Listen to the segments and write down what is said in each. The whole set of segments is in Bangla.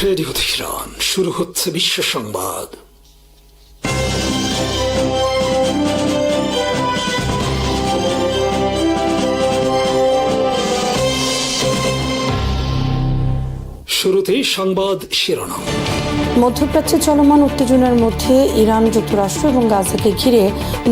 রেডিও তেহরান, শুরু হচ্ছে বিশ্ব সংবাদ। শুরুতেই সংবাদ শিরোনাম। মধ্যপ্রাচ্যে চলমান উত্তেজনার মধ্যে ইরান, যুক্তরাষ্ট্র এবং গাজাকে ঘিরে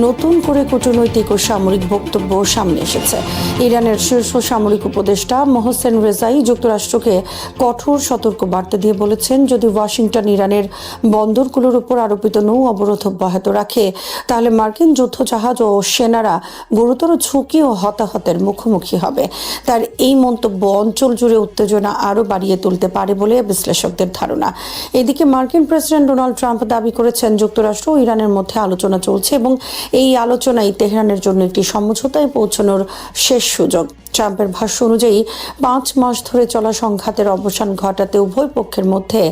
নতুন করে কূটনৈতিক ও সামরিক বক্তব্য সামনে এসেছে। ইরানের শীর্ষ সামরিক উপদেষ্টা মোহসেন রেজাই যুক্তরাষ্ট্রকে কঠোর সতর্ক বার্তা দিয়ে বলেছেন, যদি ওয়াশিংটন ইরানের বন্দরগুলোর উপর আরোপিত নৌ অবরোধ অব্যাহত রাখে তাহলে মার্কিন যুদ্ধজাহাজ ও সেনারা গুরুতর ঝুঁকি ও হতাহতের মুখোমুখি হবে। তার এই মন্তব্য অঞ্চল জুড়ে উত্তেজনা আরও বাড়িয়ে তুলতে পারে বলে বিশ্লেষকদের ধারণা। এদিকে মার্কিন প্রেসিডেন্ট ডোনাল্ড ট্রাম্প দাবি করেছেন, যুক্তরাষ্ট্র ও ইরানের মধ্যে আলোচনা চলছে এবং এই আলোচনাই তেহরানের জন্য একটি সমঝোতায় পৌঁছানোর শেষ সুযোগ। ট্রাম্পের ভাষ্য অনুযায়ী 5 মাস ধরে চলা সংঘাতের অবসান ঘটাতে উভয় পক্ষের মধ্যে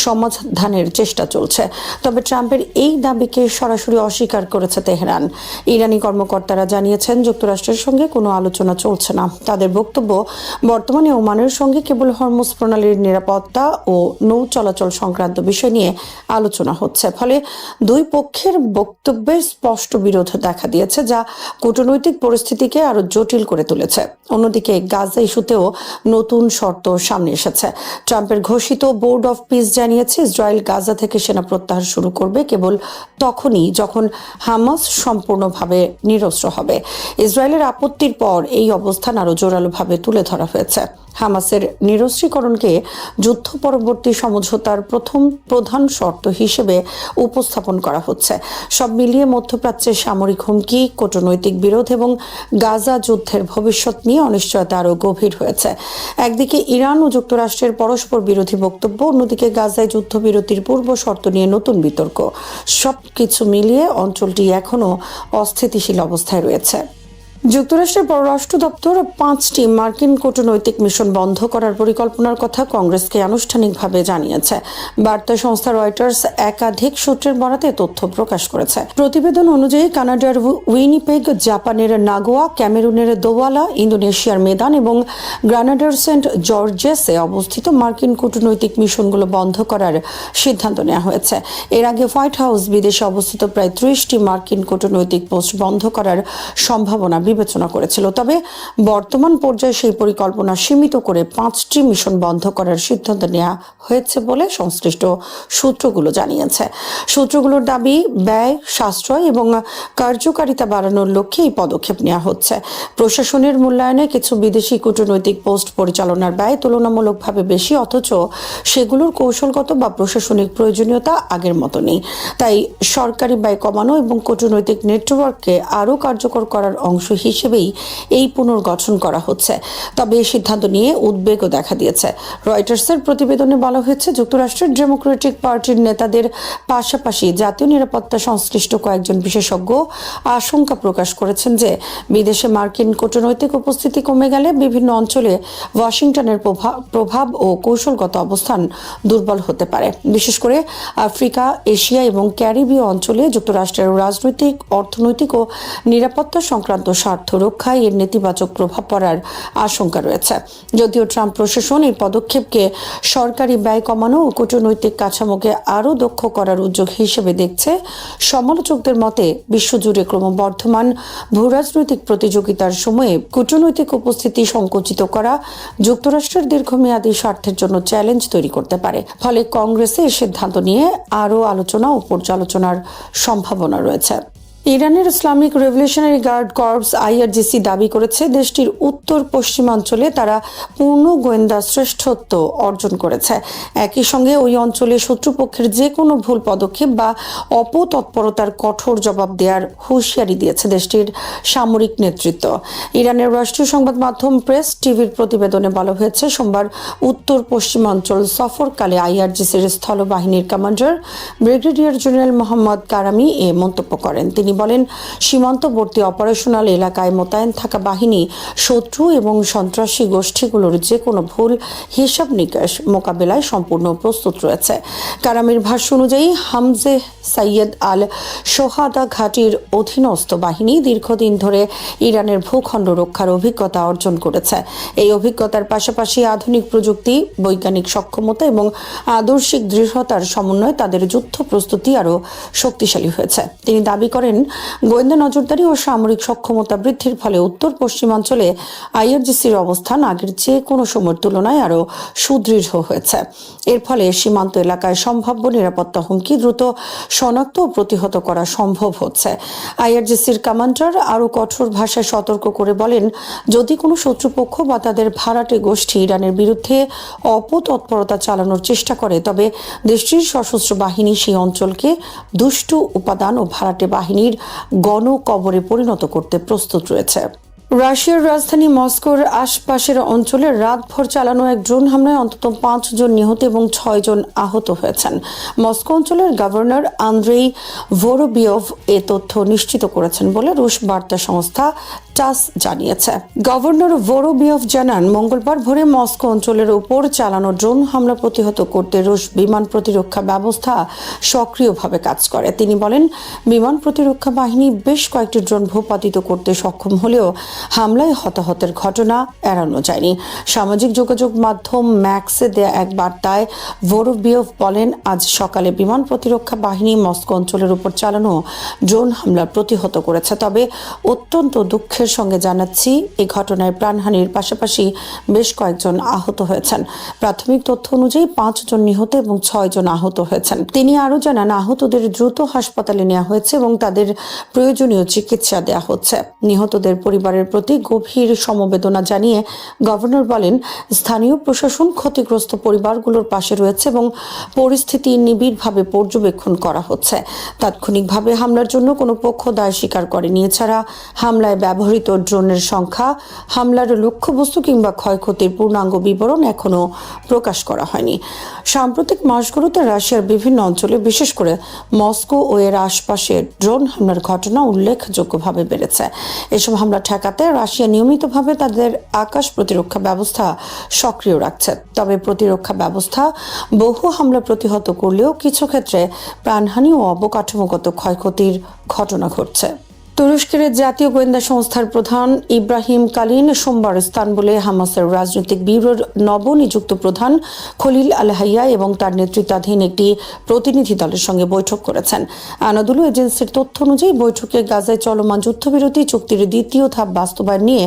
সমাধানের চেষ্টা চলছে। তবে ট্রাম্পের এই দাবিকে সরাসরি অস্বীকার করেছে তেহরান। ইরানি কর্মকর্তারা জানিয়েছেন, যুক্তরাষ্ট্রের সঙ্গে কোনো আলোচনা চলছে না। তাদের বক্তব্য, বর্তমানে ওমানের সঙ্গে কেবল হরমুজ প্রণালীর নিরাপত্তা ও নৌ চলাচল সংক্রান্ত বিষয় নিয়ে আলোচনা হচ্ছে। ফলে দুই পক্ষের বক্তব্যে স্পষ্ট বিরোধ দেখা দিয়েছে, যা কূটনৈতিক পরিস্থিতিকে আরো জটিল করে তুলেছে। অন্যদিকে গাজা ইস্যুতেও নতুন শর্ত সামনে এসেছে। ট্রাম্পের ঘোষিত বোর্ড অফ পিস জানিয়েছে, ইসরায়েল গাজা থেকে সেনা প্রত্যাহার শুরু করবে কেবল তখনই যখন হামাস সম্পূর্ণভাবে নিরস্ত্র হবে। ইসরায়েলের আপত্তির পর এই অবস্থান আরো জোরালোভাবে তুলে ধরা হয়েছে। হামাসের নিরস্ত্রীকরণকে যুদ্ধ পরবর্তী সমঝোতার প্রথম প্রধান শর্ত হিসেবে উপস্থাপন করা হচ্ছে। সব মিলিয়ে মধ্যপ্রাচ্যের সামরিক হুমকি, কূটনৈতিক বিরোধ এবং গাজা যুদ্ধের ভবিষ্যৎ নিয়ে অনিশ্চয়তা আরও গভীর হয়েছে। একদিকে ইরান ও যুক্তরাষ্ট্রের পরস্পর বিরোধী বক্তব্য, অন্যদিকে গাজায় যুদ্ধবিরতির পূর্ব শর্ত নিয়ে নতুন বিতর্ক। সবকিছু মিলিয়ে অঞ্চলটি এখনও অস্থিতিশীল অবস্থায় রয়েছে। যুক্তরাষ্ট্রের পররাষ্ট্র দপ্তর 5টি মার্কিন কূটনৈতিক মিশন বন্ধ করার পরিকল্পনার কথা কংগ্রেসকে আনুষ্ঠানিকভাবে জানিয়েছে। বার্তা সংস্থা রয়টার্স একাধিক সূত্রের বরাতে তথ্য প্রকাশ করেছে। প্রতিবেদন অনুযায়ী কানাডার উইনিপেগ, জাপানের নাগোয়া, ক্যামেরুনের দোয়ালা, ইন্দোনেশিয়ার মেদান এবং গ্রানাডার সেন্ট জর্জেসে অবস্থিত মার্কিন কূটনৈতিক মিশনগুলো বন্ধ করার সিদ্ধান্ত নেওয়া হয়েছে। এর আগে হোয়াইট হাউস বিদেশে অবস্থিত প্রায় 30টি মার্কিন কূটনৈতিক পোস্ট বন্ধ করার সম্ভাবনা বিবেচনা করেছিল। তবে বর্তমান পর্যায়ে সেই পরিকল্পনা সীমিত করে 5টি মিশন বন্ধ করার সিদ্ধান্ত নেওয়া হয়েছে বলে সংশ্লিষ্ট সূত্রগুলো জানিয়েছে। সূত্রগুলোর দাবি, ব্যয় সাশ্রয় এবং কার্যকারিতা বাড়ানোর লক্ষ্যে এই পদক্ষেপ নেওয়া হচ্ছে। প্রশাসনের মূল্যায়নে কিছু বিদেশি কূটনৈতিক পোস্ট পরিচালনার ব্যয় তুলনামূলকভাবে বেশি, অথচ সেগুলোর কৌশলগত বা প্রশাসনিক প্রয়োজনীয়তা আগের মতো নেই। তাই সরকারি ব্যয় কমানো এবং কূটনৈতিক নেটওয়ার্ককে আরও কার্যকর করার অংশ হিসেবেই এই পুনর্গঠন করা হচ্ছে। তবে এই সিদ্ধান্ত নিয়ে উদ্বেগও দেখা দিয়েছে। রয়টার্সের প্রতিবেদনে বলা হয়েছে, যুক্তরাষ্ট্রের ডেমোক্রেটিক পার্টির নেতাদের পাশাপাশি জাতীয় নিরাপত্তা সংশ্লিষ্ট কয়েকজন বিশেষজ্ঞ আশঙ্কা প্রকাশ করেছেন যে বিদেশে মার্কিন কূটনৈতিক উপস্থিতি কমে গেলে বিভিন্ন অঞ্চলে ওয়াশিংটনের প্রভাব ও কৌশলগত অবস্থান দুর্বল হতে পারে। বিশেষ করে আফ্রিকা, এশিয়া এবং ক্যারিবীয় অঞ্চলে যুক্তরাষ্ট্রের রাজনৈতিক, অর্থনৈতিক ও নিরাপত্তা সংক্রান্ত স্বার্থ রক্ষায় এর নেতিবাচক প্রভাব পড়ার আশঙ্কা রয়েছে। যদিও ট্রাম্প প্রশাসন এই পদক্ষেপকে সরকারি ব্যয় কমানো ও কূটনৈতিক কাঠামোকে আরও দক্ষ করার উদ্যোগ হিসেবে দেখছে, সমালোচকদের মতে বিশ্বজুড়ে ক্রমবর্ধমান ভূরাজনৈতিক প্রতিযোগিতার সময়ে কূটনৈতিক উপস্থিতি সংকুচিত করা যুক্তরাষ্ট্রের দীর্ঘমেয়াদী স্বার্থের জন্য চ্যালেঞ্জ তৈরি করতে পারে। ফলে কংগ্রেসে এই সিদ্ধান্ত নিয়ে আরও আলোচনা ও পর্যালোচনার সম্ভাবনা রয়েছে। ইরানের Islamic revolutionary guard corps IRGC দাবি করেছে, দেশটির উত্তর পশ্চিমাঞ্চলে তারা পূর্ণ গোয়েন্দা শ্রেষ্ঠত্ব অর্জন করেছে। একই সঙ্গে ওই অঞ্চলে শত্রুপক্ষের যে কোনো ভুল পদক্ষেপ বা অপতৎপরতার কঠোর জবাব দেওয়ার হুঁশিয়ারি দিয়েছে দেশটির সামরিক নেতৃত্ব। ইরানের রাষ্ট্রীয় সংবাদ মাধ্যম প্রেস টিভির প্রতিবেদনে বলা হয়েছে, সোমবার উত্তর পশ্চিমাঞ্চল সফরকালে IRGCর স্থলবাহিনীর কমান্ডার ব্রিগেডিয়ার জেনারেল মোহাম্মদ কারামি এ মন্তব্য করেন। তিনি বলেন, সীমান্তবর্তী অপারেশনাল এলাকায় মোতায়েন থাকা বাহিনী শত্রু এবং সন্ত্রাসী গোষ্ঠীগুলোর যে কোনো ভুল হিসাব নিকাশ মোকাবেলায় সম্পূর্ণ প্রস্তুত রয়েছে। কারামির ভাষ্য অনুযায়ী হামজে সাইয়েদ আল সোহাদা ঘাটির অধীনস্থ বাহিনী দীর্ঘদিন ধরে ইরানের ভূখণ্ড রক্ষার অভিজ্ঞতা অর্জন করেছে। এই অভিজ্ঞতার পাশাপাশি আধুনিক প্রযুক্তি, বৈজ্ঞানিক সক্ষমতা এবং আদর্শিক দৃঢ়তার সমন্বয়ে তাদের যুদ্ধ প্রস্তুতি আরও শক্তিশালী হয়েছে। তিনি দাবি করেন, গোয়েন্দা নজরদারি ও সামরিক সক্ষমতা বৃদ্ধির ফলে উত্তর পশ্চিমাঞ্চলে আইআরজিসির অবস্থান আগের যে কোনো সময়ের তুলনায় আরও সুদৃঢ় হয়েছে। এর ফলে সীমান্ত এলাকায় সম্ভাব্য নিরাপত্তা হুমকি দ্রুত শনাক্ত ও প্রতিহত করা সম্ভব হচ্ছে। আইআরজিসির কমান্ডার আরও কঠোর ভাষায় সতর্ক করে বলেন, যদি কোনো শত্রুপক্ষ বা তাদের ভাড়াটে গোষ্ঠী ইরানের বিরুদ্ধে অপতৎপরতা চালানোর চেষ্টা করে, তবে দেশটির সশস্ত্র বাহিনী সেই অঞ্চলকে দুষ্টু উপাদান ও ভাড়াটে বাহিনীর গণকবরে পরিণত করতে প্রস্তুত রয়েছে। রাশিয়ার রাজধানী মস্কোর আশপাশের অঞ্চলে রাতভর চালানো এক ড্রোন হামলায় অন্তত 5 জন নিহত এবং 6 জন আহত হয়েছেন। মস্কো অঞ্চলের গভর্নর আন্দ্রেই ভোরোবিয়ভ এ তথ্য নিশ্চিত করেছেন বলে রুশ বার্তা সংস্থা টাস জানিয়েছে। গভর্নর ভোরোবিয়ভ জানান, মঙ্গলবার ভোরে মস্কো অঞ্চলের উপর চালানো ড্রোন হামলা প্রতিহত করতে রুশ বিমান প্রতিরক্ষা ব্যবস্থা সক্রিয়ভাবে কাজ করে। তিনি বলেন, বিমান প্রতিরক্ষা বাহিনী বেশ কয়েকটি ড্রোন ভূপাতিত করতে সক্ষম হলেও হামলায় হতাহতের ঘটনা এড়ানো যায়নি। সামাজিক যোগাযোগ মাধ্যম ম্যাক্সে দেয়া এক বার্তায় ভোরোবিয়ভ বলেন, আজ সকালে বিমান প্রতিরক্ষা বাহিনী মস্কো অঞ্চলের উপর চালানো ড্রোন হামলা প্রতিহত করেছে। তবে অত্যন্ত দুঃখের সঙ্গে জানাচ্ছি, এই ঘটনায় প্রাণহানির পাশাপাশি বেশ কয়েকজন আহত হয়েছেন। প্রাথমিক তথ্য অনুযায়ী 5 জন নিহত এবং 6 জন আহত হয়েছেন। তিনি আরও জানান, আহতদের দ্রুত হাসপাতালে নেওয়া হয়েছে এবং তাদের প্রয়োজনীয় চিকিৎসা দেওয়া হচ্ছে। নিহতদের পরিবারের প্রতি গভীর সমবেদনা জানিয়ে গভর্নর বলেন, স্থানীয় প্রশাসন ক্ষতিগ্রস্ত পরিবারগুলোর পাশে রয়েছে এবং পরিস্থিতি নিবিড়ভাবে পর্যবেক্ষণ করা হচ্ছে। তাৎক্ষণিকভাবে হামলার জন্য কোনো পক্ষ দায় স্বীকার করেনি। এছাড়া হামলায় ব্যবহৃত ড্রোনের সংখ্যা, হামলার লক্ষ্যবস্তু কিংবা ক্ষয়ক্ষতির পূর্ণাঙ্গ বিবরণ এখনও প্রকাশ করা হয়নি। সাম্প্রতিক মাসগুলোতে রাশিয়ার বিভিন্ন অঞ্চলে, বিশেষ করে মস্কো ও এর আশপাশে ড্রোন হামলার ঘটনা উল্লেখযোগ্যভাবে বেড়েছে। এসব হামলা ঠেকাতে রাশিয়া নিয়মিতভাবে তাদের আকাশ প্রতিরক্ষা ব্যবস্থা সক্রিয় রাখছে। তবে প্রতিরক্ষা ব্যবস্থা বহু হামলা প্রতিহত করলেও কিছু ক্ষেত্রে প্রাণহানি ও অবকাঠামোগত ক্ষয়ক্ষতির ঘটনা ঘটছে। তুরস্কের জাতীয় গোয়েন্দা সংস্থার প্রধান ইব্রাহিম কালিন সোমবার ইস্তানবুলে হামাসের রাজনৈতিক ব্যুরোর নবনিযুক্ত প্রধান খলিল আল হাইয়া এবং তার নেতৃত্বাধীন একটি প্রতিনিধি দলের সঙ্গে বৈঠক করেছেন। আনাদুলু এজেন্সির তথ্য অনুযায়ী বৈঠকে গাজায় চলমান যুদ্ধবিরতি চুক্তির দ্বিতীয় ধাপ বাস্তবায়ন নিয়ে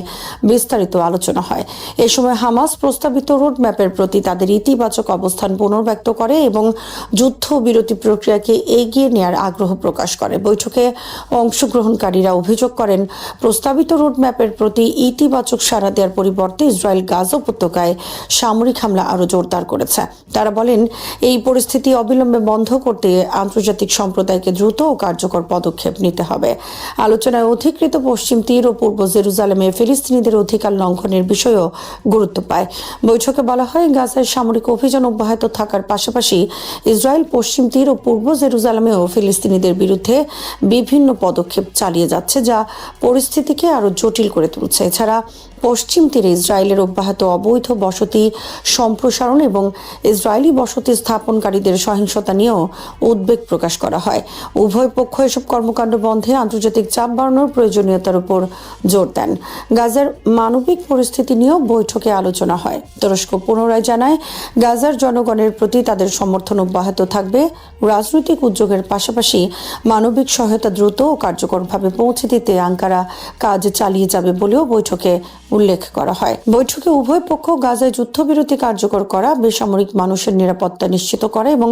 বিস্তারিত আলোচনা হয়। এ সময় হামাস প্রস্তাবিত রোডম্যাপের প্রতি তাদের ইতিবাচক অবস্থান পুনর্ব্যক্ত করে এবং যুদ্ধবিরতি প্রক্রিয়াকে এগিয়ে নেওয়ার আগ্রহ প্রকাশ করে। বৈঠকে অংশগ্রহণকারী অভিযোগ করেন, প্রস্তাবিত রোডম্যাপের প্রতি ইতিবাচক সাড়া দেওয়ার পরিবর্তে ইসরায়েল গাজা উপত্যকায় সামরিক হামলা আরও জোরদার করেছে। তারা বলেন, এই পরিস্থিতি অবিলম্বে বন্ধ করতে আন্তর্জাতিক সম্প্রদায়কে দ্রুত ও কার্যকর পদক্ষেপ নিতে হবে। আলোচনায় অধিকৃত পশ্চিম তীর ও পূর্ব জেরুজালেমে ফিলিস্তিনিদের অধিকার লঙ্ঘনের বিষয়েও গুরুত্ব পায়। বৈঠকে বলা হয়, গাজায় সামরিক অভিযান অব্যাহত থাকার পাশাপাশি ইসরায়েল পশ্চিম তীর ও পূর্ব জেরুজালেমেও ফিলিস্তিনিদের বিরুদ্ধে বিভিন্ন পদক্ষেপ চালিয়ে যাচ্ছে, যা পরিস্থিতিকে আরো জটিল করে তুলছে। এছাড়া পশ্চিম তীরে ইসরায়েলের অব্যাহত অবৈধ বসতি সম্প্রসারণ এবং ইসরায়েলি বসতি স্থাপনকারীদের সহিংসতা নিয়েও উদ্বেগ প্রকাশ করা হয়। উভয় পক্ষ এসব কর্মকাণ্ড বন্ধে আন্তর্জাতিক চাপ বাড়ানোর প্রয়োজনীয়তার উপর জোর দেন। গাজার মানবিক পরিস্থিতি নিয়েও বৈঠকে আলোচনা হয়। তুরস্ক পুনরায় জানায়, গাজার জনগণের প্রতি তাদের সমর্থন অব্যাহত থাকবে। রাজনৈতিক উদ্যোগের পাশাপাশি মানবিক সহায়তা দ্রুত ও কার্যকরভাবে পৌঁছে দিতে আঙ্কারা কাজ চালিয়ে যাবে বলেও বৈঠকে উল্লেখ করা হয়। বৈঠকে উভয় পক্ষ গাজায় যুদ্ধবিরতি কার্যকর করা, বেসামরিক মানুষের নিরাপত্তা নিশ্চিত করা এবং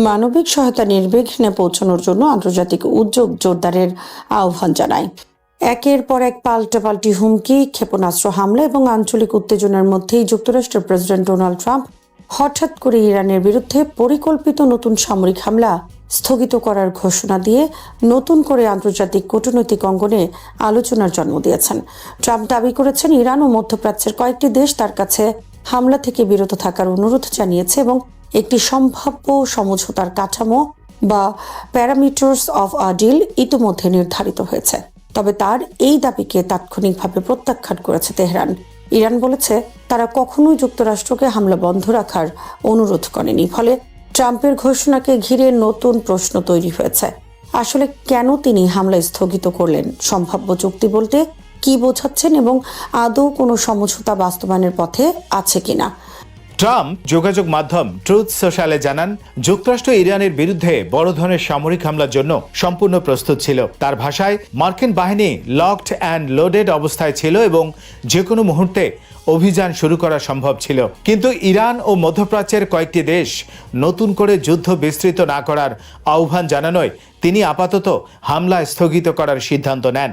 মানবিক সহায়তা নির্বিঘ্নে পৌঁছানোর জন্য আন্তর্জাতিক উদ্যোগ জোরদারের আহ্বান জানায়। একের পর এক পাল্টাপাল্টি হুমকি, ক্ষেপণাস্ত্র হামলা এবং আঞ্চলিক উত্তেজনার মধ্যেই যুক্তরাষ্ট্রের প্রেসিডেন্ট ডোনাল্ড ট্রাম্প হঠাৎ করে ইরানের বিরুদ্ধে পরিকল্পিত নতুন সামরিক হামলা স্থগিত করার ঘোষণা দিয়ে নতুন করে আন্তর্জাতিক কূটনৈতিক অঙ্গনে আলোচনার জন্ম দিয়েছেন। ট্রাম্প দাবি করেছেন, ইরান ও মধ্যপ্রাচ্যের কয়েকটি দেশ তার কাছে হামলা থেকে বিরত থাকার অনুরোধ জানিয়েছে এবং একটি সম্ভাব্য সমঝোতার কাঠামো বা প্যারামিটার্স অফ আ ডিল ইতিমধ্যে নির্ধারিত হয়েছে। তবে তার এই দাবিকে তাৎক্ষণিকভাবে প্রত্যাখ্যান করেছে তেহরান। ইরান বলেছে তারা কখনোই যুক্তরাষ্ট্রকে হামলা বন্ধ রাখার অনুরোধ করেনি। ফলে ট্রাম্পের ঘোষণাকে ঘিরে নতুন প্রশ্ন তৈরি হয়েছে। আসলে কেন তিনি হামলা স্থগিত করলেন? সম্ভাব্য চুক্তি বলতে কি বোঝাচ্ছেন এবং আদৌ কোনো সমঝোতা বাস্তবায়নের পথে আছে কিনা? ট্রাম্প যোগাযোগ মাধ্যম ট্রুথ সোশ্যালে জানান, যুক্তরাষ্ট্র ইরানের বিরুদ্ধে বড় ধরনের সামরিক হামলার জন্য সম্পূর্ণ প্রস্তুত ছিল। তার ভাষায়, মার্কিন বাহিনী লকড অ্যান্ড লোডেড অবস্থায় ছিল এবং যে কোনো মুহূর্তে অভিযান শুরু করা সম্ভব ছিল। কিন্তু ইরান ও মধ্যপ্রাচ্যের কয়েকটি দেশ নতুন করে যুদ্ধ বিস্তৃত না করার আহ্বান জানানোয় তিনি আপাতত হামলা স্থগিত করার সিদ্ধান্ত নেন।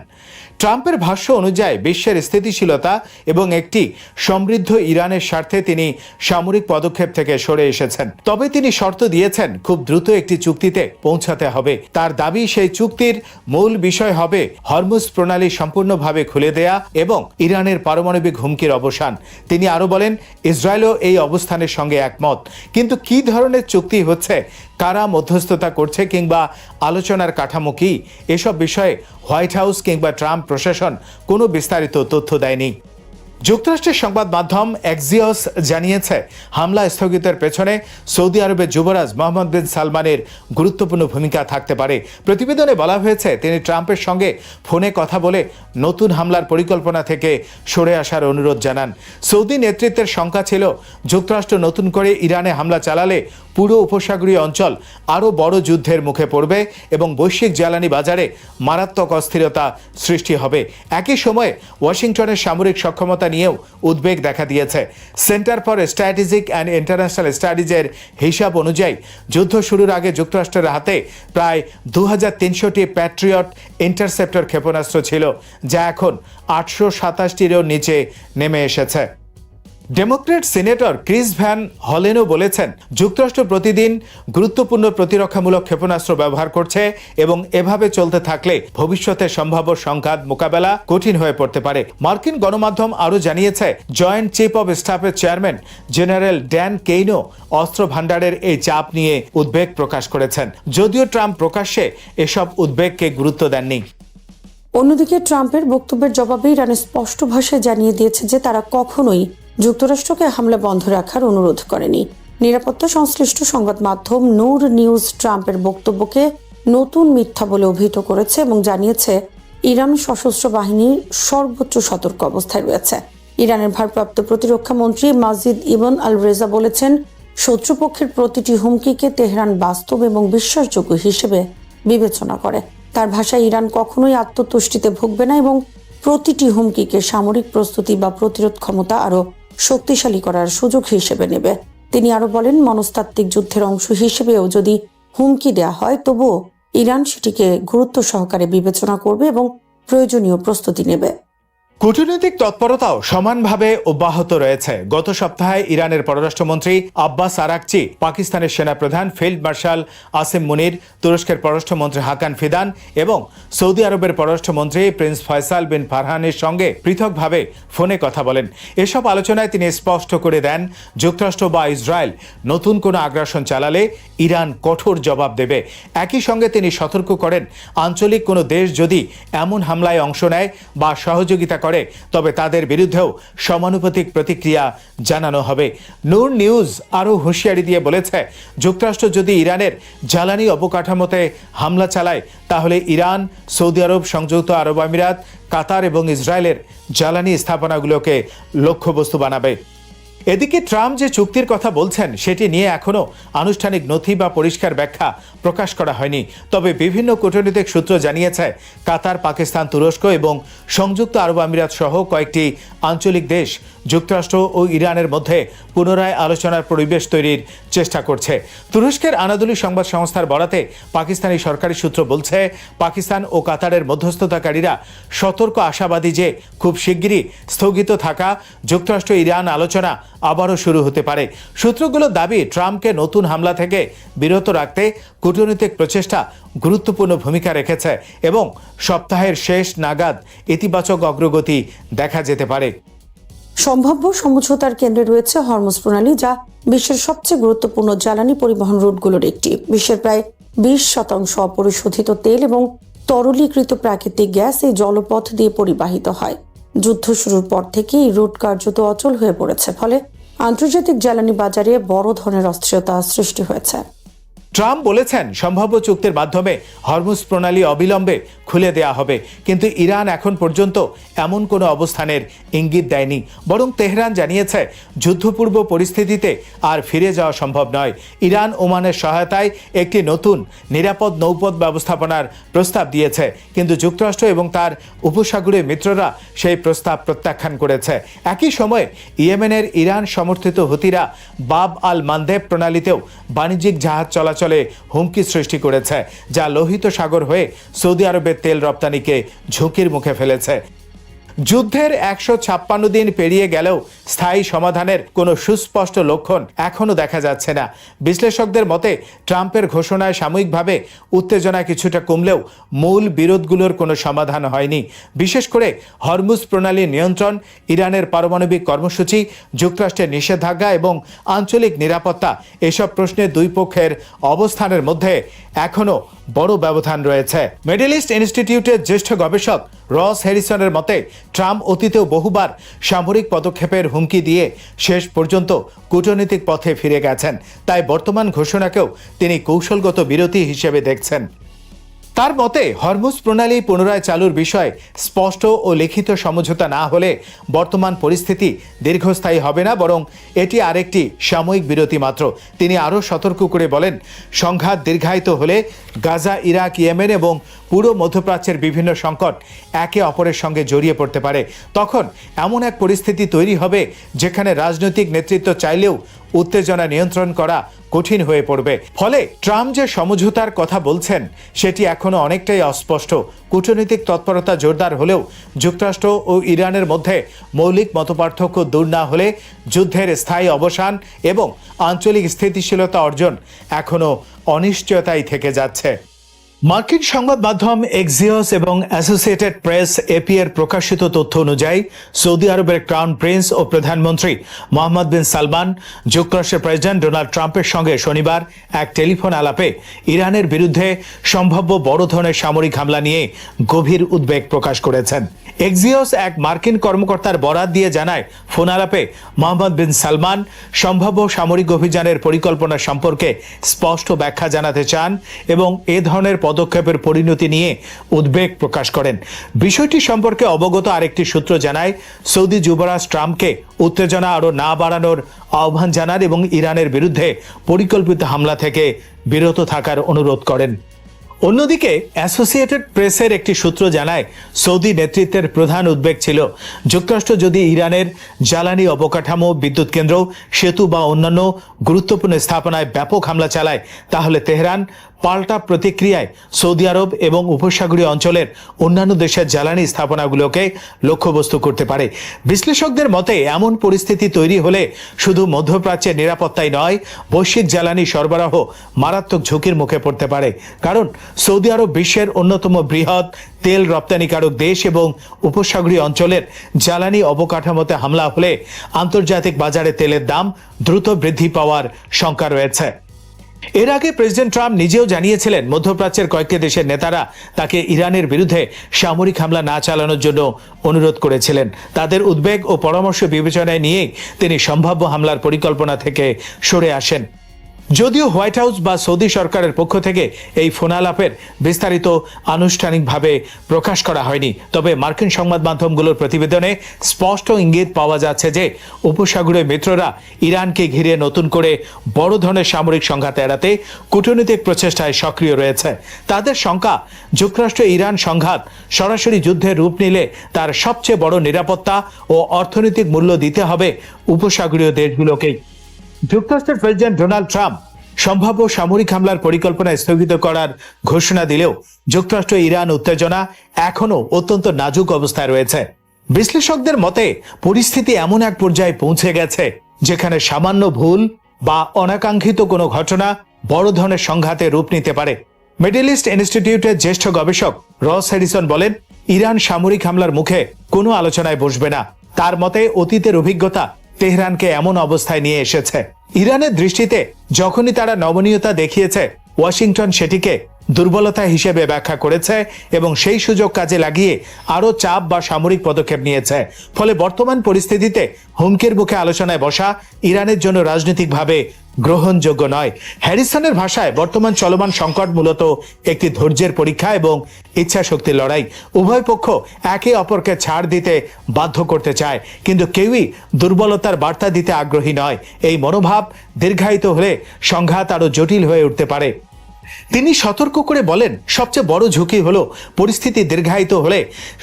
ট্রাম্পের ভাষ্য অনুযায়ী বিশ্বের স্থিতিশীলতা এবং একটি সমৃদ্ধ ইরানের স্বার্থে তিনি সামরিক পদক্ষেপ থেকে সরে এসেছেন। তবে তিনি শর্ত দিয়েছেন খুব দ্রুত একটি চুক্তিতে পৌঁছাতে হবে। তার দাবি, সেই চুক্তির মূল বিষয় হবে হরমুজ প্রণালী সম্পূর্ণভাবে খুলে দেয়া এবং ইরানের পারমাণবিক হুমকির অবসান। তিনি আরও বলেন, ইসরায়েলও এই অবস্থানের সঙ্গে একমত। কিন্তু কী ধরনের চুক্তি হচ্ছে, কারা মধ্যস্থতা করছে কিংবা আলোচনার কাঠামো কি, এসব বিষয়ে হোয়াইট হাউস কিংবা ট্রাম্প প্রশাসন কোনো বিস্তারিত তথ্য দেয়নি। যুক্তরাষ্ট্রের সংবাদ মাধ্যম এক্সিওস জানিয়েছে, হামলা স্থগিতের পেছনে সৌদি আরবের যুবরাজ মোহাম্মদ বিন সালমানের গুরুত্বপূর্ণ ভূমিকা থাকতে পারে। প্রতিবেদনে বলা হয়েছে, তিনি ট্রাম্পের সঙ্গে ফোনে কথা বলে নতুন হামলার পরিকল্পনা থেকে সরে আসার অনুরোধ জানান। সৌদি নেতৃত্বের শঙ্কা ছিল, যুক্তরাষ্ট্র নতুন করে ইরানে হামলা চালালে পুরো উপসাগরীয় অঞ্চল আরও বড় যুদ্ধের মুখে পড়বে এবং বৈশ্বিক জ্বালানি বাজারে মারাত্মক অস্থিরতা সৃষ্টি হবে। একই সময়ে ওয়াশিংটনের সামরিক সক্ষমতা নিয়েও উদ্বেগ দেখা দিয়েছে। Center for strategic and international স্টাডিজের হিসাব অনুযায়ী যুদ্ধ শুরুর আগে যুক্তরাষ্ট্রের হাতে প্রায় 2300টি প্যাট্রিয়ট ইন্টারসেপ্টর ক্ষেপণাস্ত্র ছিল, যা এখন 827টিরও নিচে নেমে এসেছে। ডেমোক্র্যাট সিনেটর ক্রিস ভ্যান হলেনও বলেছেন, যুক্তরাষ্ট্র প্রতিদিন গুরুত্বপূর্ণ প্রতিরক্ষামূলক ক্ষেপণাস্ত্র ব্যবহার করছে এবং এভাবে চলতে থাকলে ভবিষ্যতে সম্ভাব্য সংঘাত মোকাবেলা কঠিন হয়ে পড়তে পারে। মার্কিন গণমাধ্যম আরও জানিয়েছে, জয়েন্ট চিফ অব স্টাফের চেয়ারম্যান জেনারেল ড্যান কেইনো অস্ত্র ভাণ্ডারের এই চাপ নিয়ে উদ্বেগ প্রকাশ করেছেন, যদিও ট্রাম্প প্রকাশ্যে এসব উদ্বেগকে গুরুত্ব দেননি। অন্যদিকে ট্রাম্পের বক্তব্যের জবাবে ইরান স্পষ্ট ভাষায় জানিয়ে দিয়েছে যে তারা কখনোই যুক্তরাষ্ট্রকে হামলা বন্ধ রাখার অনুরোধ করেনি। নিরাপত্তা সংশ্লিষ্ট সংবাদ মাধ্যম নূর নিউজ ট্রাম্পের বক্তব্যকে নতুন মিথ্যা বলে অভিহিত করেছে এবং জানিয়েছে, ইরান সশস্ত্র বাহিনীর সর্বোচ্চ সতর্ক অবস্থায় রয়েছে। ইরানের ভারপ্রাপ্ত প্রতিরক্ষা মন্ত্রী মাজিদ ইবন আল রেজা বলেছেন, শত্রুপক্ষের প্রতিটি হুমকিকে তেহরান বাস্তব এবং বিশ্বাসযোগ্য হিসেবে বিবেচনা করে। তার ভাষায়, ইরান কখনোই আত্মতুষ্টিতে ভুগবে না এবং প্রতিটি হুমকিকে সামরিক প্রস্তুতি বা প্রতিরোধ ক্ষমতা আরও শক্তিশালী করার সুযোগ হিসেবে নেবে। তিনি আরো বলেন, মনস্তাত্ত্বিক যুদ্ধের অংশ হিসেবেও যদি হুমকি দেয়া হয়, তবুও ইরান সেটিকে গুরুত্ব সহকারে বিবেচনা করবে এবং প্রয়োজনীয় প্রস্তুতি নেবে। কূটনৈতিক তৎপরতাও সমানভাবে অব্যাহত রয়েছে। গত সপ্তাহে ইরানের পররাষ্ট্রমন্ত্রী আব্বাস আরাকচি, পাকিস্তানের সেনাপ্রধান ফিল্ড মার্শাল আসিম মুনির, তুরস্কের পররাষ্ট্রমন্ত্রী হাকান ফিদান এবং সৌদি আরবের পররাষ্ট্রমন্ত্রী প্রিন্স ফয়সাল বিন ফারহানের সঙ্গে পৃথকভাবে ফোনে কথা বলেন। এসব আলোচনায় তিনি স্পষ্ট করে দেন, যুক্তরাষ্ট্র বা ইসরায়েল নতুন কোনো আগ্রাসন চালালে ইরান কঠোর জবাব দেবে। একই সঙ্গে তিনি সতর্ক করেন, আঞ্চলিক কোনো দেশ যদি এমন হামলায় অংশ নেয় বা সহযোগিতা করে, তবে তাদের বিরুদ্ধেও সমানুপাতিক প্রতিক্রিয়া জানানো হবে। নূর নিউজ আরও হুঁশিয়ারি দিয়ে বলেছে, যুক্তরাষ্ট্র যদি ইরানের জ্বালানি অবকাঠামোতে হামলা চালায়, তাহলে ইরান, সৌদি আরব, সংযুক্ত আরব আমিরাত, কাতার এবং ইসরায়েলের জ্বালানি স্থাপনাগুলোকে লক্ষ্যবস্তু বানাবে। এদিকে ট্রাম্প যে চুক্তির কথা বলছেন, সেটি নিয়ে এখনও আনুষ্ঠানিক নথি বা পরিষ্কার ব্যাখ্যা প্রকাশ করা হয়নি। তবে বিভিন্ন কূটনৈতিক সূত্র জানিয়েছে, কাতার, পাকিস্তান, তুরস্ক এবং সংযুক্ত আরব আমিরাত সহ কয়েকটি আঞ্চলিক দেশ যুক্তরাষ্ট্র ও ইরানের মধ্যে পুনরায় আলোচনার পরিবেশ তৈরির চেষ্টা করছে। তুরস্কের আনাদোলি সংবাদ সংস্থার বরাতে পাকিস্তানি সরকারি সূত্র বলছে, পাকিস্তান ও কাতারের মধ্যস্থতাকারীরা সতর্ক আশাবাদী যে খুব শিগগিরই স্থগিত থাকা যুক্তরাষ্ট্র ইরান আলোচনা আবারও শুরু হতে পারে। সূত্রগুলোর দাবি, ট্রাম্পকে নতুন হামলা থেকে বিরত রাখতে কূটনৈতিক প্রচেষ্টা গুরুত্বপূর্ণ ভূমিকা রেখেছে এবং সপ্তাহের শেষ নাগাদ ইতিবাচক অগ্রগতি দেখা যেতে পারে। সম্ভাব্য সমঝোতার কেন্দ্রে রয়েছে হরমুজ প্রণালী, যা বিশ্বের সবচেয়ে গুরুত্বপূর্ণ জ্বালানি পরিবহন রুটগুলোর একটি। বিশ্বের প্রায় 20% অপরিশোধিত তেল এবং তরলীকৃত প্রাকৃতিক গ্যাস এই জলপথ দিয়ে পরিবাহিত হয়। যুদ্ধ শুরুর পর থেকে এই রুট কার্যত অচল হয়ে পড়েছে, ফলে আন্তর্জাতিক জ্বালানি বাজারে বড় ধরনের অস্থিরতা সৃষ্টি হয়েছে। ট্রাম্প বলেছেন সম্ভাব্য চুক্তির মাধ্যমে হরমুজ প্রণালী অবিলম্বে খুলে দেয়া হবে, কিন্তু ইরান এখন পর্যন্ত এমন কোনো অবস্থানের ইঙ্গিত দেয়নি। বরং তেহরান জানিয়েছে যুদ্ধপূর্ব পরিস্থিতিতে আর ফিরে যাওয়া সম্ভব নয়। ইরান ওমানের সহায়তায় একটি নতুন নিরাপদ নৌপথ ব্যবস্থাপনার প্রস্তাব দিয়েছে, কিন্তু যুক্তরাষ্ট্র এবং তার উপসাগরীয় মিত্ররা সেই প্রস্তাব প্রত্যাখ্যান করেছে। একই সময়ে ইয়েমেনের ইরান সমর্থিত হুতিরা বাব আল মানদেব প্রণালীতেও বাণিজ্যিক জাহাজ চলাচলে হুমকি সৃষ্টি করেছে, যা লোহিত সাগর হয়ে সৌদি আরবের তেল রপ্তানিকে ঝুঁকির মুখে ফেলেছে। যুদ্ধের 156 দিন পেরিয়ে গেলেও স্থায়ী সমাধানের কোনো সুস্পষ্ট লক্ষণ এখনো দেখা যাচ্ছে না। বিশ্লেষকদের মতে ট্রাম্পের ঘোষণায় সাময়িকভাবে উত্তেজনা কিছুটা কমলেও মূল বিরোধগুলোর কোনো সমাধান হয়নি। বিশেষ করে হরমুজ প্রণালী নিয়ন্ত্রণ, ইরানের পারমাণবিক কর্মসূচি, যুক্তরাষ্ট্রের নিষেধাজ্ঞা এবং আঞ্চলিক নিরাপত্তা, এসব প্রশ্নে দুই পক্ষের অবস্থানের মধ্যে এখনো বড় ব্যবধান রয়েছে। মিডল ইস্ট ইনস্টিটিউটের জ্যেষ্ঠ গবেষক রস হ্যারিসনের মতে ট্রাম্প অতীতেও বহুবার সামরিক পদক্ষেপের হুমকি দিয়ে শেষ পর্যন্ত কূটনৈতিক পথে ফিরে গেছেন। তাই বর্তমান ঘোষণাকেও তিনি কৌশলগত বিরতি হিসেবে দেখছেন। তার মতে হরমুজ প্রণালী পুনরায় চালুর বিষয়ে স্পষ্ট ও লিখিত সমঝোতা না হলে বর্তমান পরিস্থিতি দীর্ঘস্থায়ী হবে না, বরং এটি আরেকটি সাময়িক বিরতি মাত্র। তিনি আরও সতর্ক করে বলেন, সংঘাত দীর্ঘায়িত হলে গাজা, ইরাক, ইয়েমেন এবং পুরো মধ্যপ্রাচ্যের বিভিন্ন সংকট একে অপরের সঙ্গে জড়িয়ে পড়তে পারে। তখন এমন এক পরিস্থিতি তৈরি হবে যেখানে রাজনৈতিক নেতৃত্ব চাইলেও উত্তেজনা নিয়ন্ত্রণ করা কঠিন হয়ে পড়বে। ফলে ট্রাম্প যে সমঝোতার কথা বলছেন সেটি এখনো অনেকটাই অস্পষ্ট। কূটনৈতিক তৎপরতা জোরদার হলেও যুক্তরাষ্ট্র ও ইরানের মধ্যে মৌলিক মতপার্থক্য দূর না হলে যুদ্ধের স্থায়ী অবসান এবং আঞ্চলিক স্থিতিশীলতা অর্জন এখনো অনিশ্চয়তাই থেকে যাচ্ছে। মার্কিন সংবাদ মাধ্যম এক্সিওস এবং অ্যাসোসিয়েটেড প্রেস এপি এর প্রকাশিত তথ্য অনুযায়ী সৌদি আরবের ক্রাউন প্রিন্স ও প্রধানমন্ত্রী মোহাম্মদ বিন সালমান যুক্তরাষ্ট্রের প্রেসিডেন্ট ডোনাল্ড ট্রাম্পের সঙ্গে শনিবার এক টেলিফোন আলাপে ইরানের বিরুদ্ধে সম্ভাব্য বড় ধরনের সামরিক হামলা নিয়ে গভীর উদ্বেগ প্রকাশ করেছেন। এক্সিওস এক মার্কিন কর্মকর্তার বরাত দিয়ে জানায়, ফোন আলাপে মোহাম্মদ বিন সালমান সম্ভাব্য সামরিক অভিযানের পরিকল্পনা সম্পর্কে স্পষ্ট ব্যাখ্যা জানাতে চান এবং এ ধরনের পদক্ষেপের পরিণতি নিয়ে উদ্বেগ প্রকাশ করেন। বিষয়টি সম্পর্কে অবগত আরেকটি সূত্র জানায়, সৌদি যুবরাজ ট্রাম্পকে উত্তেজনা আরও না বাড়ানোর আহ্বান জানান এবং ইরানের বিরুদ্ধে পরিকল্পিত হামলা থেকে বিরত থাকার অনুরোধ করেন। অন্যদিকে অ্যাসোসিয়েটেড প্রেসের একটি সূত্র জানায়, সৌদি নেতৃত্বের প্রধান উদ্বেগ ছিল যুক্তরাষ্ট্র যদি ইরানের জ্বালানি অবকাঠামো, বিদ্যুৎ কেন্দ্র, সেতু বা অন্যান্য গুরুত্বপূর্ণ স্থাপনায় ব্যাপক হামলা চালায় তাহলে তেহরান পাল্টা প্রতিক্রিয়ায় সৌদি আরব এবং উপসাগরীয় অঞ্চলের অন্যান্য দেশের জ্বালানি স্থাপনাগুলোকে লক্ষ্যবস্তু করতে পারে। বিশ্লেষকদের মতে এমন পরিস্থিতি তৈরি হলে শুধু মধ্যপ্রাচ্যের নিরাপত্তাই নয়, বৈশ্বিক জ্বালানি সরবরাহ মারাত্মক ঝুঁকির মুখে পড়তে পারে। কারণ সৌদি আরব বিশ্বের অন্যতম বৃহৎ তেল রপ্তানিকারক দেশ এবং উপসাগরীয় অঞ্চলের জ্বালানি অবকাঠামোতে হামলা হলে আন্তর্জাতিক বাজারে তেলের দাম দ্রুত বৃদ্ধি পাওয়ার শঙ্কা রয়েছে। এর আগে প্রেসিডেন্ট ট্রাম্প নিজেও জানিয়েছিলেন মধ্যপ্রাচ্যের কয়েকটি দেশের নেতারা তাকে ইরানের বিরুদ্ধে সামরিক হামলা না চালানোর জন্য অনুরোধ করেছিলেন। তাদের উদ্বেগ ও পরামর্শ বিবেচনায় নিয়েই তিনি সম্ভাব্য হামলার পরিকল্পনা থেকে সরে আসেন। যদিও হোয়াইট হাউস বা সৌদি সরকারের পক্ষ থেকে এই ফোনালাপের বিস্তারিত আনুষ্ঠানিকভাবে প্রকাশ করা হয়নি, তবে মার্কিন সংবাদ মাধ্যমগুলোর প্রতিবেদনে স্পষ্ট ইঙ্গিত পাওয়া যাচ্ছে যে উপসাগরীয় মিত্ররা ইরানকে ঘিরে নতুন করে বড় ধরনের সামরিক সংঘাত এড়াতে কূটনৈতিক প্রচেষ্টায় সক্রিয় রয়েছে। তাদের শঙ্কা, যুক্তরাষ্ট্র ইরান সংঘাত সরাসরি যুদ্ধের রূপ নিলে তার সবচেয়ে বড় নিরাপত্তা ও অর্থনৈতিক মূল্য দিতে হবে উপসাগরীয় দেশগুলোকেই। যুক্তরাষ্ট্রের প্রেসিডেন্ট ডোনাল্ড ট্রাম্প সম্ভাব্য সামরিক হামলার পরিকল্পনা স্থগিত করার ঘোষণা দিলেও যুক্তরাষ্ট্র ইরান উত্তেজনা এখনো অত্যন্ত নাজুক অবস্থায় রয়েছে। বিশ্লেষকদের মতে পরিস্থিতি এমন এক পর্যায়ে পৌঁছে গেছে যেখানে সামান্য ভুল বা অনাকাঙ্ক্ষিত কোনো ঘটনা বড় ধরনের সংঘাতে রূপ নিতে পারে। মিডল ইস্ট ইনস্টিটিউটের জ্যেষ্ঠ গবেষক রস হ্যারিসন বলেন, ইরান সামরিক হামলার মুখে কোনো আলোচনায় বসবে না। তার মতে অতীতের অভিজ্ঞতা তেহরানকে এমন অবস্থায় নিয়ে এসেছে। ইরানের দৃষ্টিতে যখনই তারা নমনীয়তা দেখিয়েছে ওয়াশিংটন সেটিকে দুর্বলতা হিসেবে ব্যাখ্যা করেছে এবং সেই সুযোগ কাজে লাগিয়ে আরও চাপ বা সামরিক পদক্ষেপ নিয়েছে। ফলে বর্তমান পরিস্থিতিতে হুমকির মুখে আলোচনায় বসা ইরানের জন্য রাজনৈতিকভাবে গ্রহণযোগ্য নয়। হ্যারিসনের ভাষায় বর্তমান চলমান সংকট মূলত একটি ধৈর্যের পরীক্ষা এবং ইচ্ছাশক্তির লড়াই। উভয় পক্ষ একে অপরকে ছাড় দিতে বাধ্য করতে চায়, কিন্তু কেউই দুর্বলতার বার্তা দিতে আগ্রহী নয়। এই মনোভাব দীর্ঘায়িত হলে সংঘাত আরও জটিল হয়ে উঠতে পারে। তিনি সতর্ক করে বলেন, সবচেয়ে বড় ঝুঁকি হলো পরিস্থিতি দীর্ঘায়িত হলে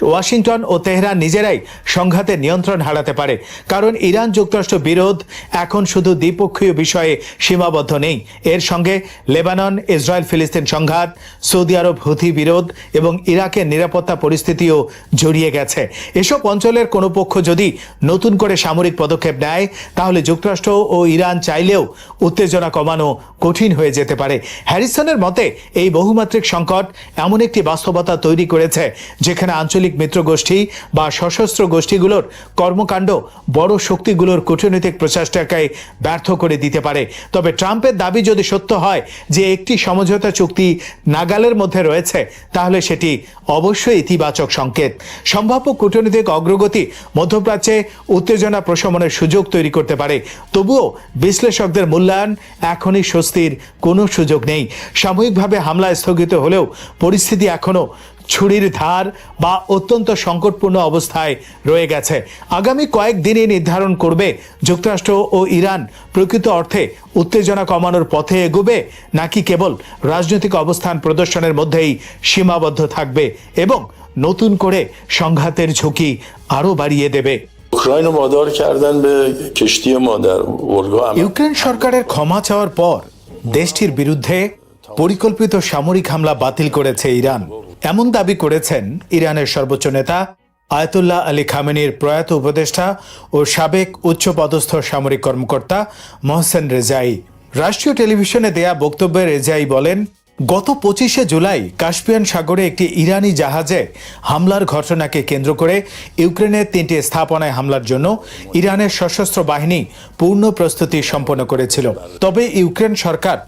ওয়াশিংটন ও তেহরান নিজেরাই সংঘাতের নিয়ন্ত্রণ হারাতে পারে। কারণ ইরান যুক্তরাষ্ট্র বিরোধ এখন শুধু দ্বিপক্ষীয় বিষয়ে সীমাবদ্ধ নেই। এর সঙ্গে লেবানন, ইসরায়েল ফিলিস্তিন সংঘাত, সৌদি আরব হুথি বিরোধ এবং ইরাকের নিরাপত্তা পরিস্থিতিও জড়িয়ে গেছে। এসব অঞ্চলের কোনো পক্ষ যদি নতুন করে সামরিক পদক্ষেপ নেয়, তাহলে যুক্তরাষ্ট্র ও ইরান চাইলেও উত্তেজনা কমানো কঠিন হয়ে যেতে পারে। হ্যারিসনের মতে এই বহুমাত্রিক সংকট এমন একটি বাস্তবতা তৈরি করেছে যেখানে আঞ্চলিক মিত্র গোষ্ঠী বা সশস্ত্র গোষ্ঠীগুলোর কর্মকাণ্ড বড় শক্তিগুলোর কূটনৈতিক প্রচেষ্টাকে ব্যর্থ করে দিতে পারে। তবে ট্রাম্পের দাবি যদি সত্য হয় যে একটি সমঝোতা চুক্তি নাগালের মধ্যে রয়েছে, তাহলে সেটি অবশ্যই ইতিবাচক সংকেত। সম্ভাব্য কূটনৈতিক অগ্রগতি মধ্যপ্রাচ্যে উত্তেজনা প্রশমনের সুযোগ তৈরি করতে পারে। তবুও বিশ্লেষকদের মূল্যায়ন এখনই স্বস্তির কোনো সুযোগ নেই। সাময়িকভাবে হামলা স্থগিত হলেও পরিস্থিতি এখনো ছুরির ধার বা অত্যন্ত সংকটপূর্ণ অবস্থায় রয়ে গেছে। আগামী কয়েকদিনই নির্ধারণ করবে যুক্তরাষ্ট্র ও ইরান প্রকৃত অর্থে উত্তেজনা কমানোর পথে এগোবে নাকি কেবল রাজনৈতিক অবস্থান প্রদর্শনের মধ্যেই সীমাবদ্ধ থাকবে এবং নতুন করে সংঘাতের ঝুঁকি আরও বাড়িয়ে দেবে। ইউক্রেন সরকারের ক্ষমা চাওয়ার পর দেশটির বিরুদ্ধে পরিকল্পিত সামরিক হামলা বাতিল করেছে ইরান, এমন দাবি করেছেন ইরানের সর্বোচ্চ নেতা আয়াতুল্লাহ আলী খামেনির প্রয়াত উপদেষ্টা ও সাবেক উচ্চপদস্থ সামরিক কর্মকর্তা মোহসেন রেজাই। রাষ্ট্রীয় টেলিভিশনে দেয়া বক্তব্যে রেজাই বলেন, গত 25শে জুলাই কাস্পিয়ান সাগরে একটি ইরানি জাহাজে হামলার ঘটনাকে কেন্দ্র করে ইউক্রেনের 3টি স্থাপনায় হামলার জন্য ইরানের সশস্ত্র বাহিনী পূর্ণ প্রস্তুতি সম্পন্ন করেছিল। তবে ইউক্রেন সরকার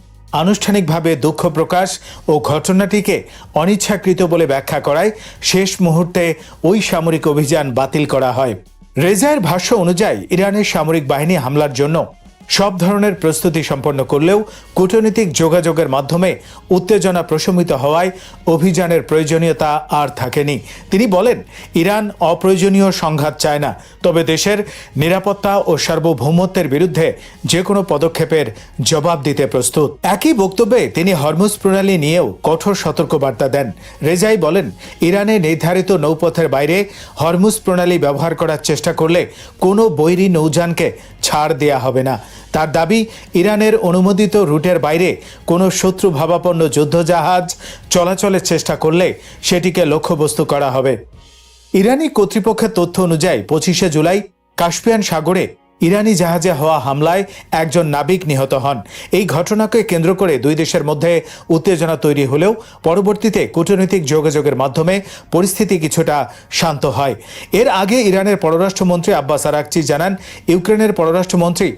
আনুষ্ঠানিকভাবে দুঃখ প্রকাশ ও ঘটনাটিকে অনিচ্ছাকৃত বলে ব্যাখ্যা করায় শেষ মুহূর্তে ওই সামরিক অভিযান বাতিল করা হয়। রেজায়ের ভাষ্য অনুযায়ী ইরানের সামরিক বাহিনী হামলার জন্য সব ধরনের প্রস্তুতি সম্পন্ন করলেও কূটনৈতিক যোগাযোগের মাধ্যমে উত্তেজনা প্রশমিত হওয়ায় অভিযানের প্রয়োজনীয়তা আর থাকেনি। তিনি বলেন, ইরান অপ্রয়োজনীয় সংঘাত চায় না, তবে দেশের নিরাপত্তা ও সার্বভৌমত্বের বিরুদ্ধে যে কোনো পদক্ষেপের জবাব দিতে প্রস্তুত। একই বক্তব্যে তিনি হরমুজ প্রণালী নিয়েও কঠোর সতর্কবার্তা দেন। রেজাই বলেন, ইরানে নির্ধারিত নৌপথের বাইরে হরমুজ প্রণালী ব্যবহার করার চেষ্টা করলে কোনো বৈরী নৌযানকে ছাড় দেয়া হবে না। তার দাবি, ইরানের অনুমোদিত রুটের বাইরে কোনো শত্রু ভাবাপন্ন যুদ্ধজাহাজ চলাচলের চেষ্টা করলে সেটিকে লক্ষ্যবস্তু করা হবে। ইরানি কর্তৃপক্ষের তথ্য অনুযায়ী 25শে জুলাই কাস্পিয়ান সাগরে ইরানি জাহাজে হওয়া হামলায় একজন নাবিক নিহত হন। এই ঘটনাকে কেন্দ্র করে দুই দেশের মধ্যে উত্তেজনা তৈরি হলেও পরবর্তীতে কূটনৈতিক যোগাযোগের মাধ্যমে পরিস্থিতি কিছুটা শান্ত হয়। এর আগে ইরানের পররাষ্ট্রমন্ত্রী আব্বাস আরাকচি জানান, ইউক্রেনের পররাষ্ট্রমন্ত্রী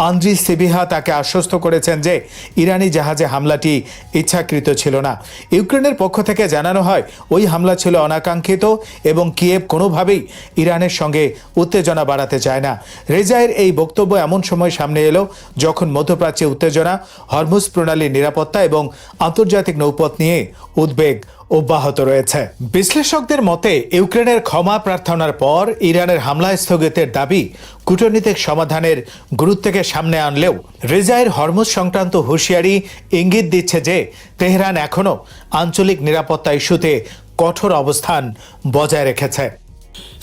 আন্দ্রি সিবিহা তাকে আশ্বস্ত করেছেন যে ইরানি জাহাজে হামলাটি ইচ্ছাকৃত ছিল না। ইউক্রেনের পক্ষ থেকে জানানো হয়, ওই হামলা ছিল অনাকাঙ্ক্ষিত এবং কিয়েভ কোনোভাবেই ইরানের সঙ্গে উত্তেজনা বাড়াতে চায় না। রেজায়ের এই বক্তব্য এমন সময় সামনে এলো যখন মধ্যপ্রাচ্যে উত্তেজনা, হরমুজ প্রণালীর নিরাপত্তা এবং আন্তর্জাতিক নৌপথ নিয়ে উদ্বেগ অব্যাহত রয়েছে। বিশ্লেষকদের মতে ইউক্রেনের ক্ষমা প্রার্থনার পর ইরানের হামলা স্থগিতের দাবি কূটনৈতিক সমাধানের গুরুত্বকে সামনে আনলেও রেজায়ের হরমুজ সংক্রান্ত হুঁশিয়ারি ইঙ্গিত দিচ্ছে যে তেহরান এখনও আঞ্চলিক নিরাপত্তা ইস্যুতে কঠোর অবস্থান বজায় রেখেছে।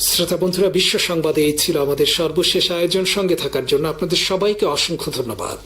শ্রোতা বন্ধুরা, বিশ্ব সংবাদে এই ছিল আমাদের সর্বশেষ আয়োজন। সঙ্গে থাকার জন্য আপনাদের সবাইকে অসংখ্য ধন্যবাদ।